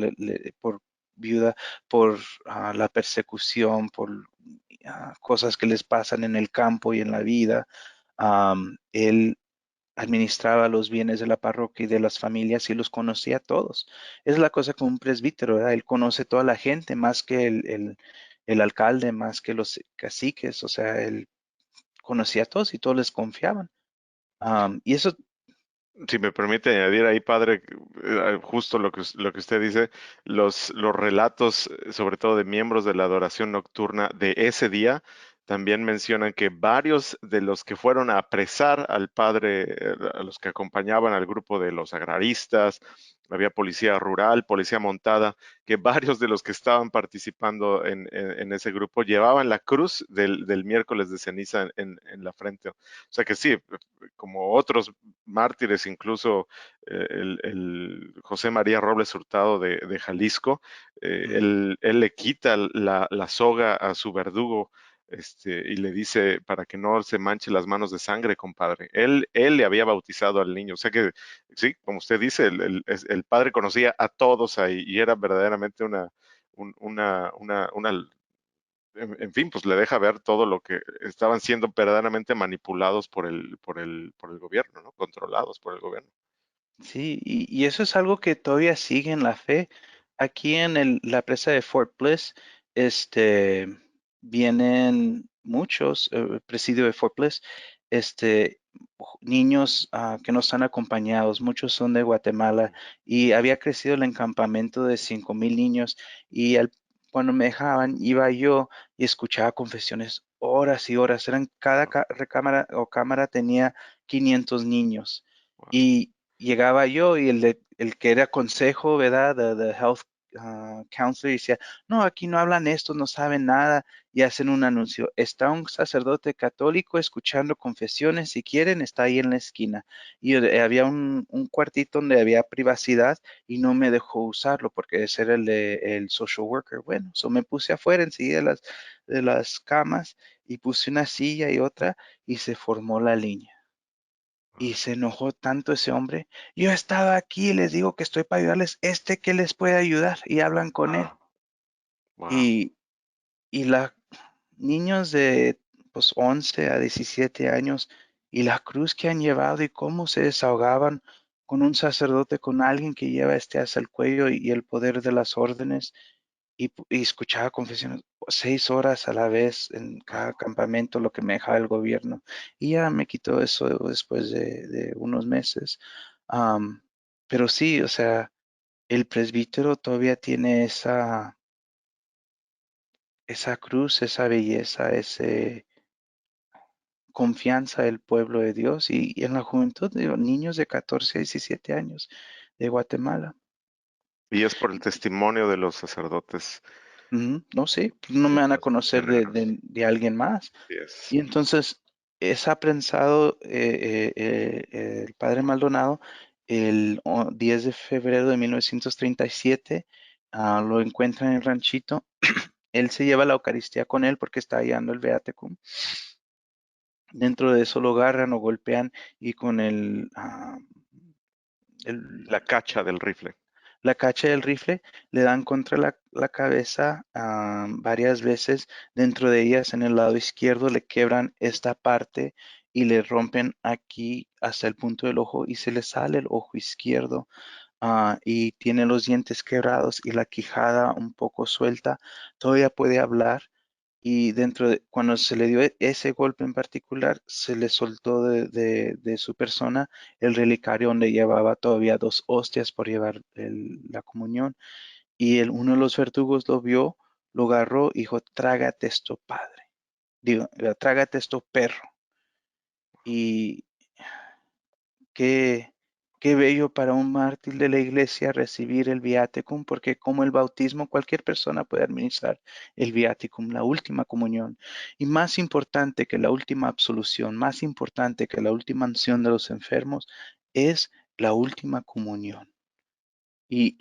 por viuda, por la persecución, por cosas que les pasan en el campo y en la vida. Él administraba los bienes de la parroquia y de las familias y los conocía a todos. Es la cosa con un presbítero, ¿verdad? Él conoce toda la gente más que el alcalde, más que los caciques, o sea, él conocía a todos y todos les confiaban. Y eso, Si me permite añadir ahí, padre, justo lo que usted dice, los relatos, sobre todo de miembros de la adoración nocturna de ese día, también mencionan que varios de los que fueron a apresar al padre, a los que acompañaban al grupo de los agraristas, había policía rural, policía montada, que varios de los que estaban participando en ese grupo llevaban la cruz del miércoles de ceniza en la frente. O sea que sí, como otros mártires, incluso el José María Robles Hurtado de Jalisco, Mm. él le quita la soga a su verdugo, y le dice para que no se manche las manos de sangre, compadre. Él le había bautizado al niño. O sea que, sí, como usted dice, el padre conocía a todos ahí y era verdaderamente una en fin, pues le deja ver todo lo que estaban siendo verdaderamente manipulados por el gobierno, ¿no? Controlados por el gobierno. Sí, y eso es algo que todavía sigue en la fe. Aquí en la presa de Fort Bliss, este, vienen muchos, presidio de Fort Bliss, niños que no están acompañados, muchos son de Guatemala y había crecido el encampamento de 5,000 niños y cuando me dejaban, iba yo y escuchaba confesiones horas y horas. Cada recámara o cámara tenía 500 niños. Wow. Y llegaba yo y el que era consejo, ¿verdad? The health counselor decía, no, aquí no hablan esto, no saben nada y hacen un anuncio. Está un sacerdote católico escuchando confesiones, si quieren, está ahí en la esquina. Y había un cuartito donde había privacidad y no me dejó usarlo porque ese era el social worker. Bueno, so me puse afuera enseguida de las camas y puse una silla y otra y se formó la línea. Y se enojó tanto ese hombre. Yo he estado aquí, les digo que estoy para ayudarles. Que les puede ayudar y hablan con él. Wow. Y, y la niños de pues 11 a 17 años y la cruz que han llevado y cómo se desahogaban con un sacerdote, con alguien que lleva hasta el cuello y el poder de las órdenes y escuchaba confesiones 6 horas a la vez en cada campamento, lo que me dejaba el gobierno. Y ya me quitó eso después de unos meses. Am, pero sí, o sea, el presbítero todavía tiene esa cruz, esa belleza, ese confianza del pueblo de Dios y en la juventud, digo, niños de 14 a 17 años de Guatemala. Y es por el testimonio de los sacerdotes Ujú. No sé, pues no me de van a los conocer de, misioneros. de alguien más. Así es. Y entonces es aprensado el padre Maldonado el 10 de febrero de 1937. Lo encuentra en el ranchito. Él se lleva la Eucaristía con él porque está hallando el Beaticum. Dentro de eso lo agarran o golpean y con el La cacha del rifle. la cacha del rifle, le dan contra la cabeza varias veces. Dentro de ellas, en el lado izquierdo, le quebran esta parte y le rompen aquí hasta el punto del ojo y se le sale el ojo izquierdo. Y tiene los dientes quebrados y la quijada un poco suelta. Todavía puede hablar y cuando se le dio ese golpe en particular, se le soltó de su persona el relicario donde llevaba todavía 2 hostias por llevar la comunión. Y uno de los verdugos lo vio, lo agarró y dijo, trágate esto, padre. Digo, trágate esto, perro. Y Qué, qué bello para un mártir de la iglesia recibir el viáticum, porque como el bautismo, cualquier persona puede administrar el viáticum, la última comunión. Y más importante que la última absolución, más importante que la última unción de los enfermos, es la última comunión. Y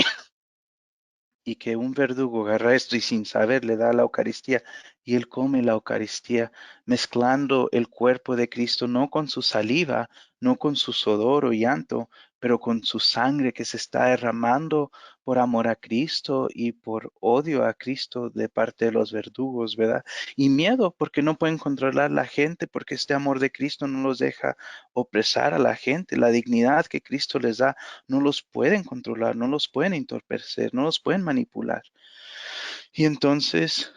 y que un verdugo agarra esto y sin saber le da la Eucaristía y él come la Eucaristía mezclando el cuerpo de Cristo no con su saliva, no con su sudor o llanto, pero con su sangre que se está derramando por amor a Cristo y por odio a Cristo de parte de los verdugos, ¿verdad? Y miedo porque no pueden controlar la gente, porque este amor de Cristo no los deja opresar a la gente, la dignidad que Cristo les da no los pueden controlar, no los pueden entorpecer, no los pueden manipular. Y entonces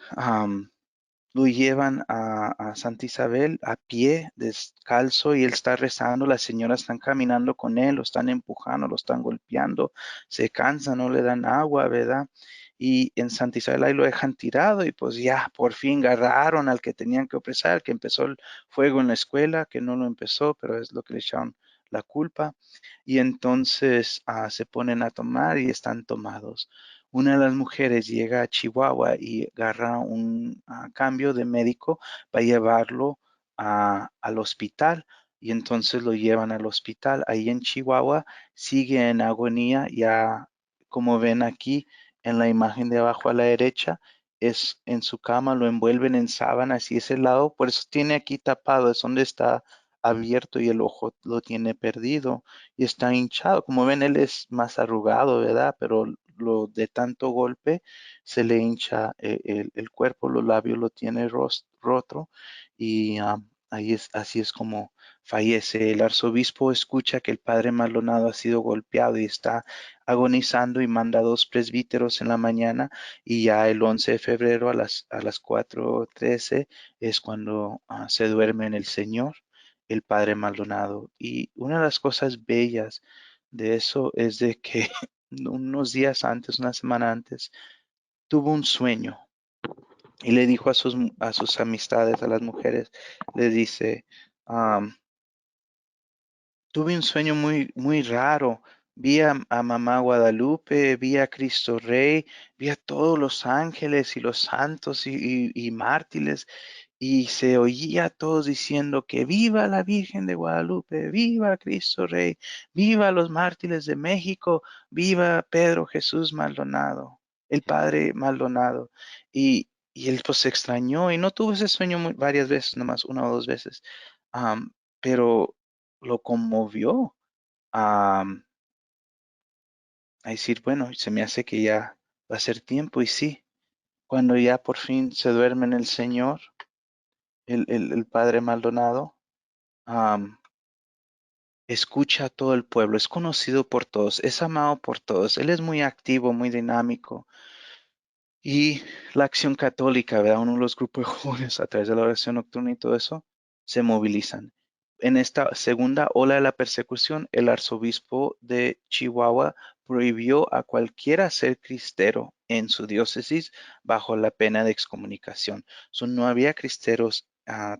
lo llevan a Santa Isabel a pie, descalzo, y él está rezando, las señoras están caminando con él, lo están empujando, lo están golpeando, se cansa, no le dan agua, ¿verdad? Y en Santa Isabel ahí lo dejan tirado y pues ya por fin agarraron al que tenían que apresar, que empezó el fuego en la escuela, que no lo empezó, pero es lo que le echaron la culpa. Y entonces se ponen a tomar y están tomados. Una de las mujeres llega a Chihuahua y agarra un cambio de médico para llevarlo al hospital. Y entonces lo llevan al hospital. Ahí en Chihuahua sigue en agonía. Ya como ven aquí en la imagen de abajo a la derecha, es en su cama, lo envuelven en sábanas y ese lado, por eso tiene aquí tapado, es donde está abierto y el ojo lo tiene perdido y está hinchado. Como ven, él es más arrugado, ¿verdad? Pero lo de tanto golpe se le hincha el cuerpo, los labios lo tiene roto y ahí es, así es como fallece. El arzobispo escucha que el padre Maldonado ha sido golpeado y está agonizando y manda dos presbíteros en la mañana y ya el 11 de febrero a las 4:13 es cuando se duerme en el Señor el padre Maldonado. Y una de las cosas bellas de eso es de que unos días antes, una semana antes, tuvo un sueño y le dijo a sus amistades, a las mujeres, le dice, am, tuve un sueño muy, muy raro. Vi a Mamá Guadalupe, vi a Cristo Rey, vi a todos los ángeles y los santos y mártires y se oía a todos diciendo que viva la Virgen de Guadalupe, viva Cristo Rey, viva los mártires de México, viva Pedro Jesús Maldonado, el padre Maldonado. Y él pues se extrañó y no tuvo ese sueño varias veces, nomás una o dos veces, pero lo conmovió a decir, bueno, se me hace que ya va a ser tiempo y sí, cuando ya por fin se duerme en el Señor, el padre Maldonado, am, escucha a todo el pueblo, es conocido por todos, es amado por todos, él es muy activo, muy dinámico. Y la Acción Católica, ¿verdad? Uno de los grupos de jóvenes a través de la oración nocturna y todo eso, se movilizan. En esta segunda ola de la persecución, el arzobispo de Chihuahua prohibió a cualquiera ser cristero en su diócesis bajo la pena de excomunicación. No había cristeros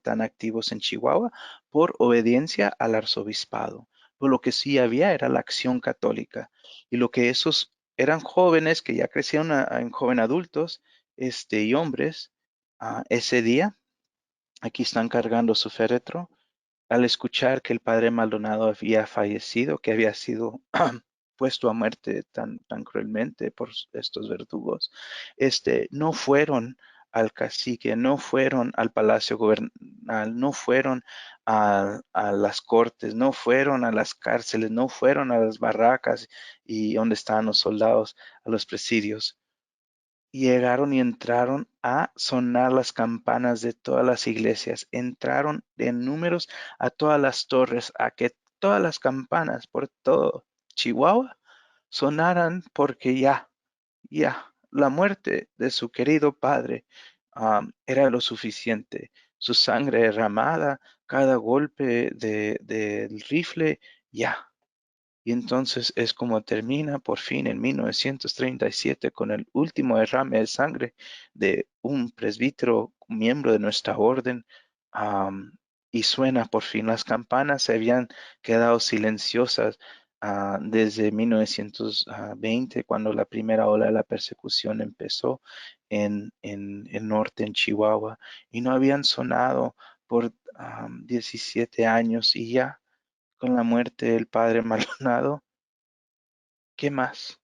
tan activos en Chihuahua por obediencia al arzobispado. Por lo que sí había era la Acción Católica. Y lo que esos eran jóvenes que ya crecieron en joven adultos, y hombres, ese día, aquí están cargando su féretro, al escuchar que el padre Maldonado había fallecido, que había sido puesto a muerte tan cruelmente por estos verdugos, no fueron al cacique, no fueron al palacio gobernal, no fueron a las cortes, no fueron a las cárceles, no fueron a las barracas y donde estaban los soldados, a los presidios. Llegaron y entraron a sonar las campanas de todas las iglesias. Entraron en números a todas las torres, a que todas las campanas por todo Chihuahua sonaran porque ya, la muerte de su querido padre era lo suficiente. Su sangre derramada, cada golpe del rifle, ya. Y entonces es como termina por fin en 1937 con el último derrame de sangre de un presbítero, miembro de nuestra orden. am, y suena por fin. Las campanas se habían quedado silenciosas desde 1920, cuando la primera ola de la persecución empezó en el norte, en Chihuahua, y no habían sonado por 17 años y ya con la muerte del padre Maldonado, ¿qué más?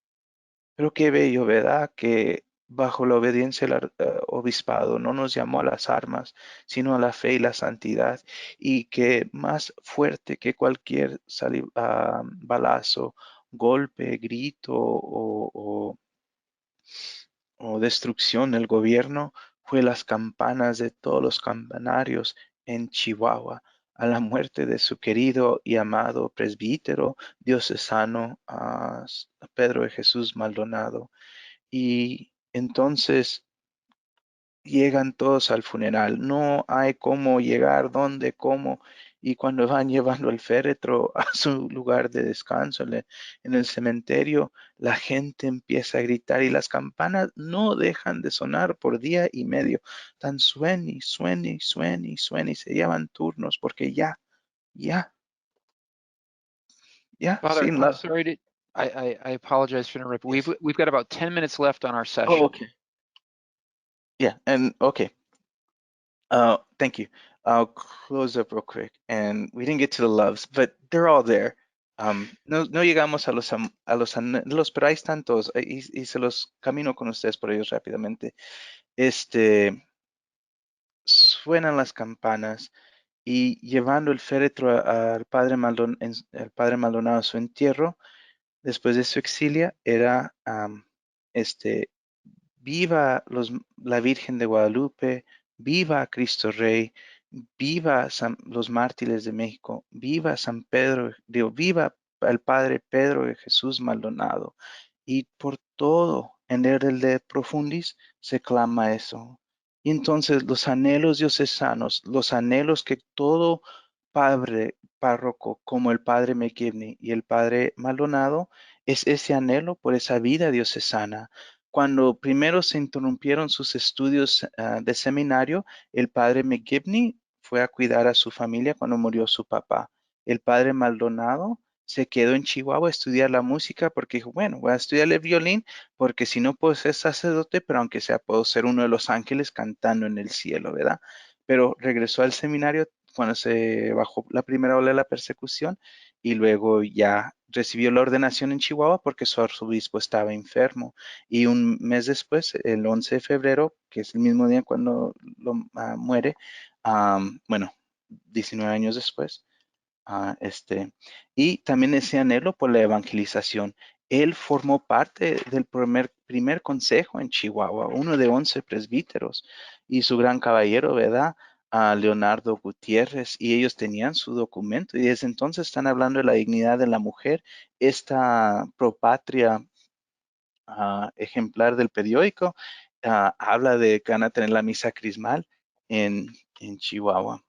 Pero qué bello, ¿verdad? Que bajo la obediencia del obispado no nos llamó a las armas, sino a la fe y la santidad, y que más fuerte que cualquier balazo, golpe, grito o destrucción del gobierno fue las campanas de todos los campanarios en Chihuahua a la muerte de su querido y amado presbítero diocesano Pedro de Jesús Maldonado. Y entonces llegan todos al funeral. No hay cómo llegar, dónde, cómo. Y cuando van llevando el féretro a su lugar de descanso en el cementerio, la gente empieza a gritar y las campanas no dejan de sonar por día y medio. Tan suene, y suene, y suene, y suene, y se llevan turnos porque ya, ya, Father, sin I'm la... sorry to, I apologize for interrupting. Yes. We've got about 10 minutes left on our Oh, session. okay. Yeah, and okay. Thank you. I'll close up real quick. And we didn't get to the loves, but they're all there. No llegamos a los anhelos, pero ahí están todos. Y se los camino con ustedes por ellos rápidamente. Suenan las campanas y llevando el féretro al padre el padre Maldonado a su entierro, después de su exilia, era este, viva la Virgen de Guadalupe, viva Cristo Rey, viva los mártires de México, viva San Pedro, digo, viva el Padre Pedro de Jesús Maldonado. Y por todo en el de Profundis se clama eso. Y entonces los anhelos diocesanos, los anhelos que todo padre párroco como el padre McGivney y el padre Maldonado, es ese anhelo por esa vida diocesana. Cuando primero se interrumpieron sus estudios de seminario, el padre McGivney fue a cuidar a su familia cuando murió su papá. El padre Maldonado se quedó en Chihuahua a estudiar la música porque dijo, bueno, voy a estudiar el violín porque si no puedo ser sacerdote, pero aunque sea puedo ser uno de los ángeles cantando en el cielo, ¿verdad? Pero regresó al seminario cuando se bajó la primera ola de la persecución y luego ya recibió la ordenación en Chihuahua porque su arzobispo estaba enfermo. Y un mes después, el 11 de febrero, que es el mismo día cuando muere, bueno, 19 años después, y también ese anhelo por la evangelización. Él formó parte del primer consejo en Chihuahua, uno de 11 presbíteros, y su gran caballero, ¿verdad? A Leonardo Gutiérrez, y ellos tenían su documento, y desde entonces están hablando de la dignidad de la mujer, esta propatria ejemplar del periódico, habla de que van a tener la misa crismal en Chihuahua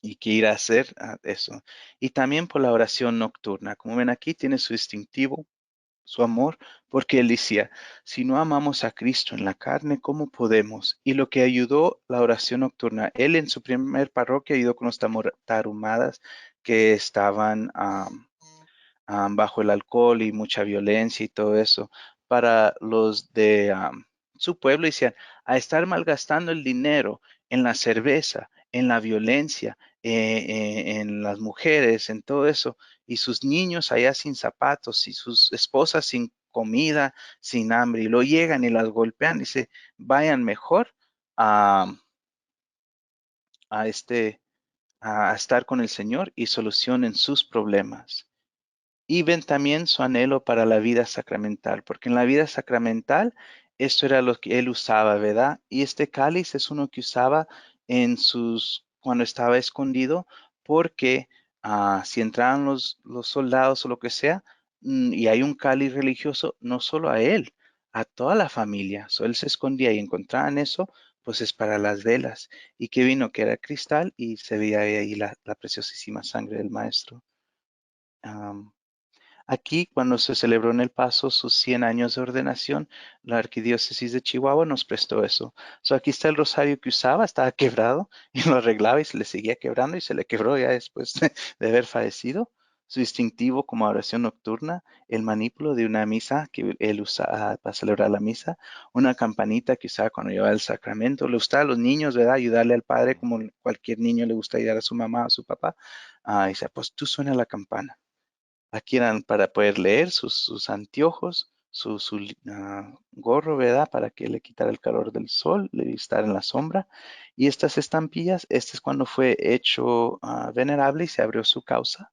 y que ir a hacer eso. Y también por la oración nocturna. Como ven aquí, tiene su distintivo, su amor, porque él decía, si no amamos a Cristo en la carne, ¿cómo podemos? Y lo que ayudó la oración nocturna, él en su primer parroquia ayudó con las tarumadas que estaban bajo el alcohol y mucha violencia y todo eso. Para los de su pueblo decían, a estar malgastando el dinero en la cerveza, en la violencia, en las mujeres, en todo eso, y sus niños allá sin zapatos y sus esposas sin comida, sin hambre, y lo llegan y las golpean, dice, vayan mejor a, a a estar con el Señor y solucionen sus problemas. Y ven también su anhelo para la vida sacramental, porque en la vida sacramental esto era lo que él usaba, ¿verdad? Y este cáliz es uno que usaba cuando estaba escondido, porque si entraban los soldados o lo que sea, y hay un cáliz religioso, no solo a él, a toda la familia. So, él se escondía y encontraban eso, pues es para las velas. Y que vino, que era cristal, y se veía ahí la preciosísima sangre del maestro. Aquí, cuando se celebró en El Paso sus 100 años de ordenación, la Arquidiócesis de Chihuahua nos prestó eso. So, aquí está el rosario que usaba, estaba quebrado y lo arreglaba y se le seguía quebrando y se le quebró ya después de haber fallecido. Su distintivo como oración nocturna, el manípulo de una misa que él usaba para celebrar la misa, una campanita que usaba cuando llevaba el sacramento, le gustaba a los niños, ¿verdad? Ayudarle al padre como cualquier niño le gusta ayudar a su mamá o a su papá. Y dice, pues tú suena la campana. Aquí eran para poder leer sus anteojos, su gorro, ¿verdad? Para que le quitara el calor del sol, le estar en la sombra. Y estas estampillas, este es cuando fue hecho venerable y se abrió su causa.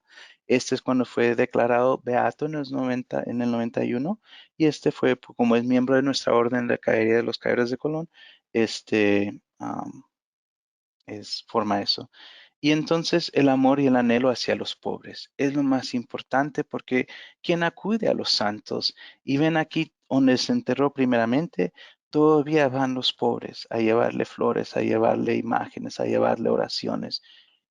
Este es cuando fue declarado beato en los 90, en el 91. Y este fue, como es miembro de nuestra orden de caería de los caballeros de Colón, este forma eso. Y entonces el amor y el anhelo hacia los pobres es lo más importante porque quien acude a los santos y ven aquí donde se enterró primeramente todavía van los pobres a llevarle flores, a llevarle imágenes, a llevarle oraciones.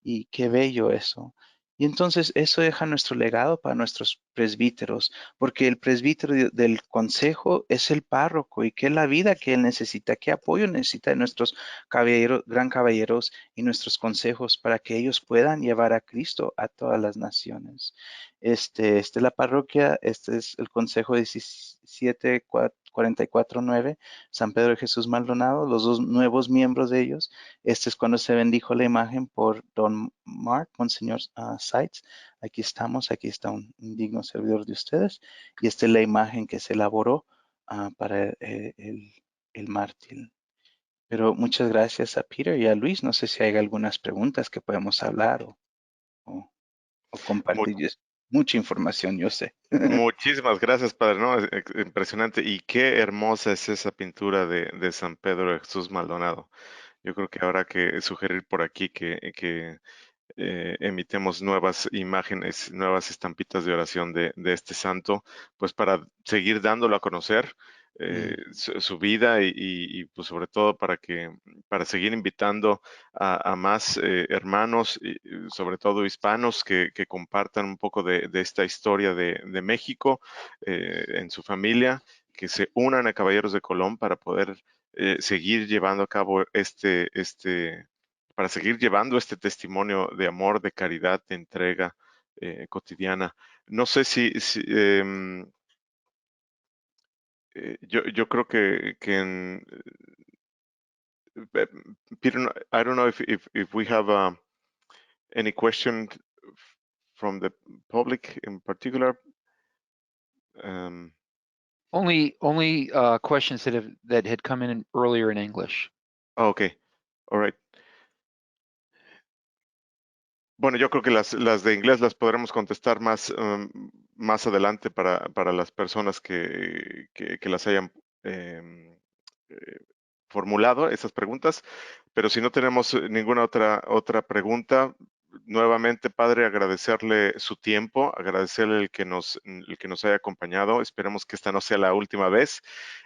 Y qué bello eso. Y entonces eso deja nuestro legado para nuestros presbíteros, porque el presbítero del consejo es el párroco y qué es la vida que él necesita, qué apoyo necesita de nuestros caballeros, gran caballeros y nuestros consejos para que ellos puedan llevar a Cristo a todas las naciones. Esta es la parroquia, este es el consejo 1744-9, San Pedro de Jesús Maldonado, los dos nuevos miembros de ellos. Este es cuando se bendijo la imagen por Don Mark, Monseñor Sites. Aquí estamos, aquí está un digno servidor de ustedes. Y esta es la imagen que se elaboró para el mártir. Pero muchas gracias a Peter y a Luis. No sé si hay algunas preguntas que podemos hablar o Mu- compartir. Es mucha información, yo sé. Muchísimas gracias, padre, ¿no? Impresionante. Y qué hermosa es esa pintura de San Pedro de Jesús Maldonado. Yo creo que habrá que sugerir por aquí que emitemos nuevas imágenes, nuevas estampitas de oración de este santo, pues para seguir dándolo a conocer, su vida pues sobre todo para seguir invitando a más hermanos, y sobre todo hispanos, que compartan un poco de esta historia de México en su familia, que se unan a Caballeros de Colón para poder seguir llevando a cabo para seguir llevando este testimonio de amor, de caridad, de entrega cotidiana. No sé yo creo que eh, Peter, I don't know if we have any question from the public in particular. Um, Only questions that had come in earlier in English. okay, all right. Bueno, yo creo que las de inglés las podremos contestar más adelante para las personas que las hayan em, eh, formulado esas preguntas, pero si no tenemos ninguna otra pregunta, nuevamente, padre, agradecerle su tiempo, agradecerle el que nos haya acompañado. Esperemos que esta no sea la última vez.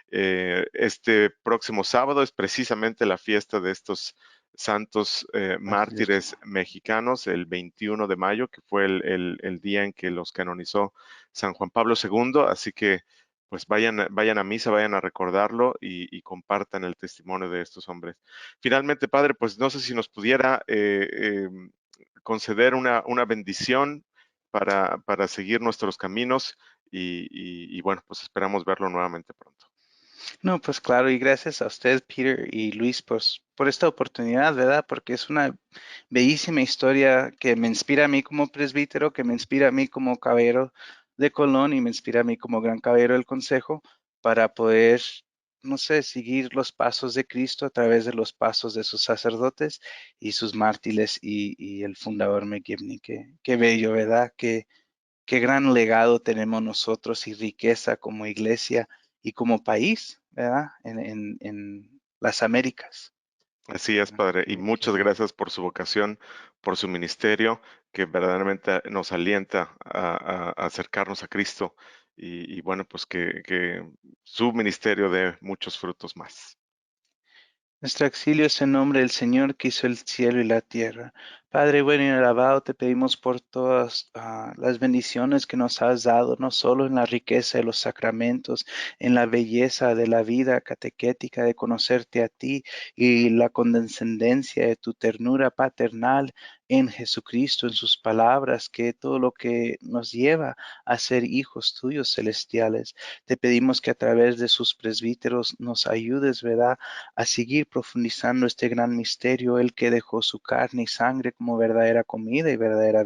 Este próximo sábado es precisamente la fiesta de estos santos mártires mexicanos, el 21 de mayo, que fue el día en que los canonizó San Juan Pablo II. Así que pues vayan a misa, vayan a recordarlo y compartan el testimonio de estos hombres. Finalmente, padre, pues no sé si nos pudiera conceder una bendición para seguir nuestros caminos y bueno, pues esperamos verlo nuevamente pronto. No, pues claro, y gracias a usted, Peter y Luis, pues, por esta oportunidad, ¿verdad? Porque es una bellísima historia que me inspira a mí como presbítero, que me inspira a mí como caballero de Colón y me inspira a mí como gran caballero del Consejo para poder, no sé, seguir los pasos de Cristo a través de los pasos de sus sacerdotes y sus mártires y el fundador McGivney. Qué bello, ¿verdad? Qué gran legado tenemos nosotros y riqueza como iglesia y como país, ¿verdad? En las Américas. Así es, padre, y muchas gracias por su vocación, por su ministerio, que verdaderamente nos alienta a acercarnos a Cristo y bueno, pues que su ministerio dé muchos frutos más. Nuestro auxilio es en nombre del Señor que hizo el cielo y la tierra. Padre bueno y alabado, te pedimos por todas las bendiciones que nos has dado, no solo en la riqueza de los sacramentos, en la belleza de la vida catequética, de conocerte a ti y la condescendencia de tu ternura paternal en Jesucristo, en sus palabras, que todo lo que nos lleva a ser hijos tuyos celestiales. Te pedimos que a través de sus presbíteros nos ayudes, ¿verdad?, a seguir profundizando este gran misterio, el que dejó su carne y sangre como verdadera comida y verdadera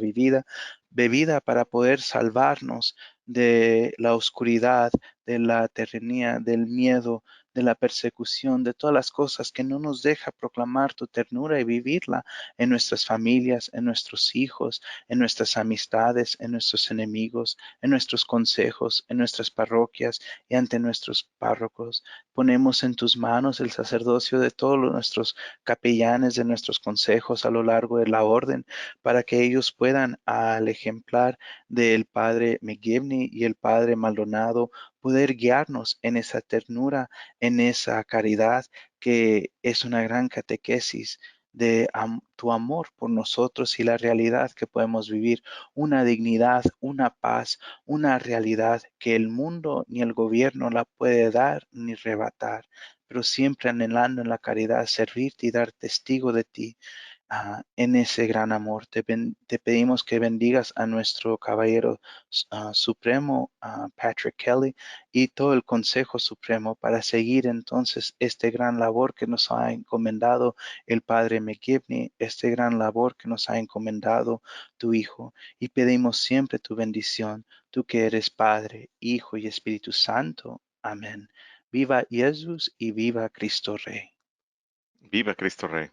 bebida para poder salvarnos de la oscuridad, de la terrenía, del miedo, de la persecución, de todas las cosas que no nos deja proclamar tu ternura y vivirla en nuestras familias, en nuestros hijos, en nuestras amistades, en nuestros enemigos, en nuestros consejos, en nuestras parroquias y ante nuestros párrocos. Ponemos en tus manos el sacerdocio de todos nuestros capellanes, de nuestros consejos a lo largo de la orden, para que ellos puedan, al ejemplar del padre McGivney y el padre Maldonado, poder guiarnos en esa ternura, en esa caridad, que es una gran catequesis de tu amor por nosotros y la realidad que podemos vivir, una dignidad, una paz, una realidad que el mundo ni el gobierno la puede dar ni rebatar, pero siempre anhelando en la caridad servirte y dar testigo de ti. En ese gran amor. Te pedimos que bendigas a nuestro caballero supremo, Patrick Kelly, y todo el Consejo Supremo para seguir entonces este gran labor que nos ha encomendado el Padre McGivney, este gran labor que nos ha encomendado tu Hijo. Y pedimos siempre tu bendición, tú que eres Padre, Hijo y Espíritu Santo. Amén. Viva Jesús y viva Cristo Rey. Viva Cristo Rey.